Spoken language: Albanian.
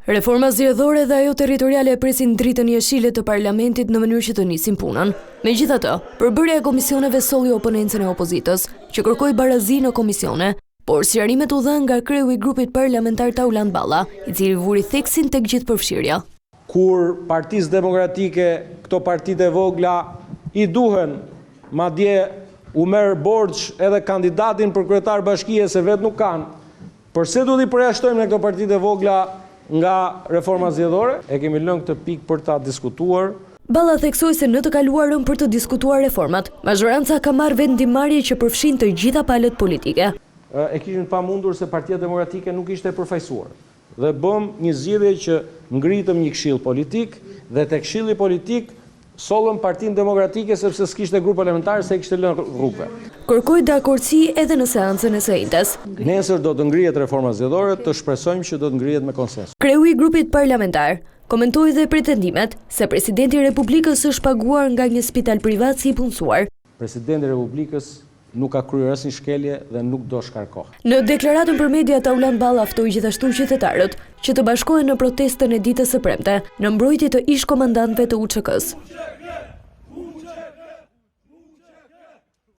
Reforma zgjedhore dhe ajo territoriale presin dritën jeshile të parlamentit në mënyrë që të nisin punën. Megjithatë, përbërja e komisioneve solli oponencën e opozitës, që kërkoi barazi në komisione, por sqarimet u dhënë nga kreu i grupit parlamentar Tauland Balla, i cili vuri theksin tek gjithë përfshirja. Kur Partisë Demokratike, këto partitë e vogla i duhen, madje u merr borxh edhe kandidatin për kryetar bashkie se vetë nuk kanë. Përse do t'i përjashtojmë në këto partitë e vogla nga reforma zgjedhore? E kemi lënë këtë pikë për ta diskutuar. Balla theksoi se në të kaluarën për të diskutuar reformat, mazhoranca ka marrë vendimarrje që përfshin të gjitha palët politike. E kishin pamundur se Partia Demokratike nuk ishte përfaqësuar. Dhe bëm një zgjedhje që ngritëm një këshill politik dhe te këshilli politik sollëm Partinë Demokratike sepse s'kishte grup parlamentar se kishte lënë rrugëve. Kërkoi dakordsi edhe në seancën e së njëjtës. Nesër do të ngrihet reforma zgjedhore, të shpresojmë që do të ngrihet me konsens. Kreu i grupit parlamentar komentoi dhe pretendimet se presidenti i Republikës është paguar nga një spital privat si i punësuar. Presidenti i Republikës nuk ka kryer asnjë shkelje dhe nuk do shkarkohet. Në deklaratën për media, Tauland Balla ftoi gjithashtu qytetarët që të bashkohen në protestën e ditës së premte në mbrojtje të ish komandantëve të UÇK-s.